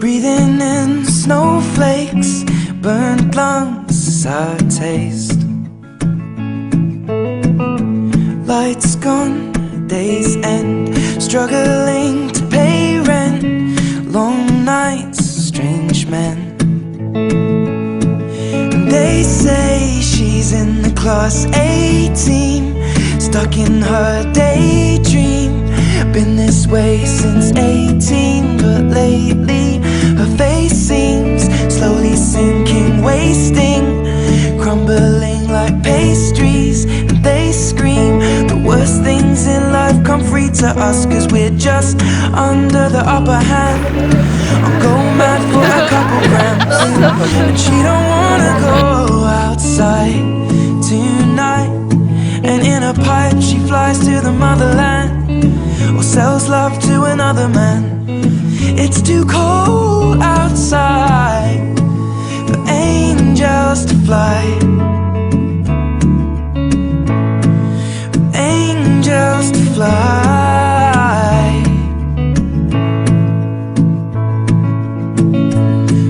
Breathing in snowflakes, burnt lungs as I taste. Lights gone, days end, struggling to pay rent. Long nights, strange men. And they say she's in the class A team, stuck in her daydream. Been this way since 18, but lately her face seems slowly sinking, wasting, crumbling like pastries. And they scream the worst things in life come free to us, cause we're just under the upper hand. I'll go mad for a couple grams, and she don't wanna go outside tonight. And in a pipe she flies to the motherland, or sells love to another man. It's too cold outside for angels to fly, for angels to fly.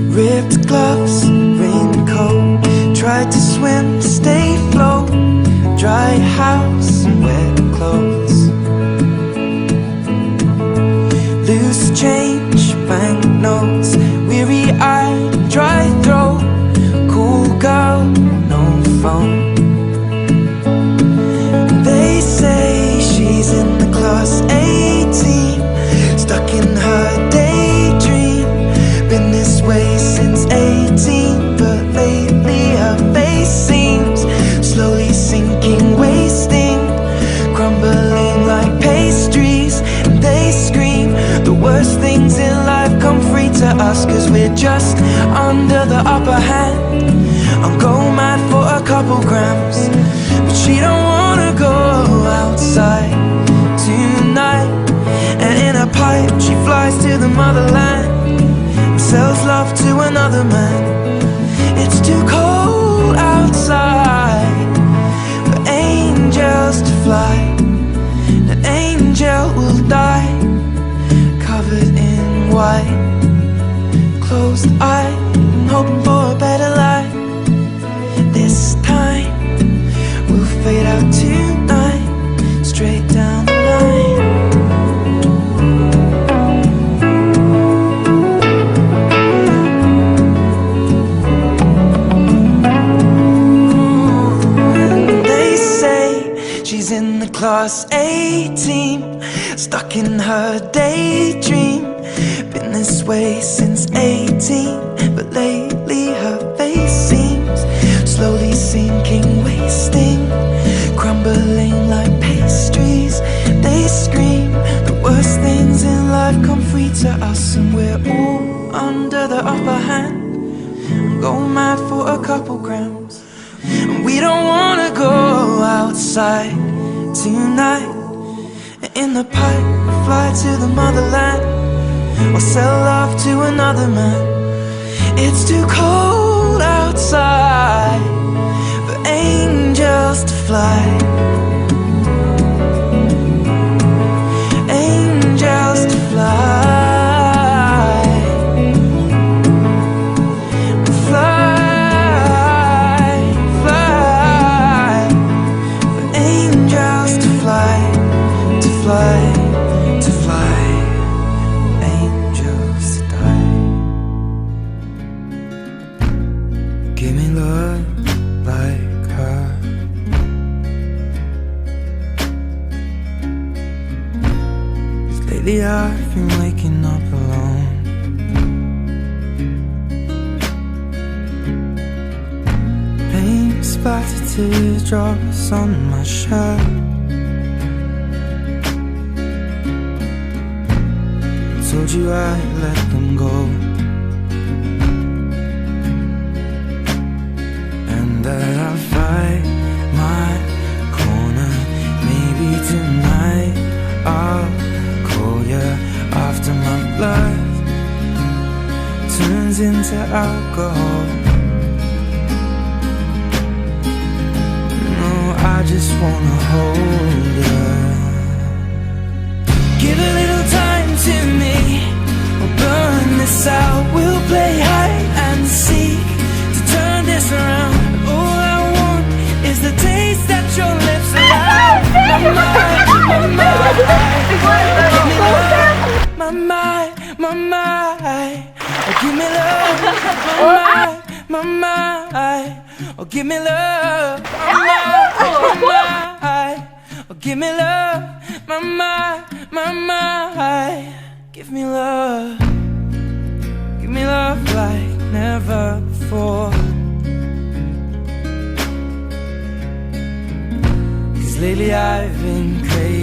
Ripped gloves, raincoat, tried to swim to stay afloat. Dry house and wet clothes, loose change, banknotes, weary-eyed, dry throat, cool girl, no phone. They say she's in the class A team, stuck in her daydream. Been this way since 18, but lately her face seems slowly sinking, wasting, crumbling like pastries. And they scream the worst things in life come free to us, cause we're just under the upper hand. I'll go mad for a couple grams, but she don't wanna go outside tonight. And in a pipe she flies to the motherland, and sells love to another man. It's too cold outside for angels to fly. An angel will die, covered in white, closed eye, hoping for a better life. This time we'll fade out tonight, straight down the line. They say she's in the class A team, stuck in her daydream. Been this way since 18, but lately her face seems slowly sinking, wasting, crumbling like pastries. They scream the worst things in life come free to us, and we're all under the upper hand. Go mad for a couple grams, and we don't wanna go outside tonight. In the pipe we fly to the motherland, or sell love to another man. It's too cold outside for angels to fly, angels to fly. Fly, fly, for angels to fly, to fly, to fly, angels to die. Give me love like her, 'cause lately I've been waking up alone. Paint splattered teardrops on my shirt. Told you I'd let them go, and that I'll fight my corner. Maybe tonight I'll call you after my blood turns into alcohol. No, I just wanna hold you. Give a little time to me, we'll burn this out my my. Oh, give me love, my my. Oh, give me love, my. Oh, give me love, my my. Give me love. Give me love like never before. 'Cause lately I've been crazy.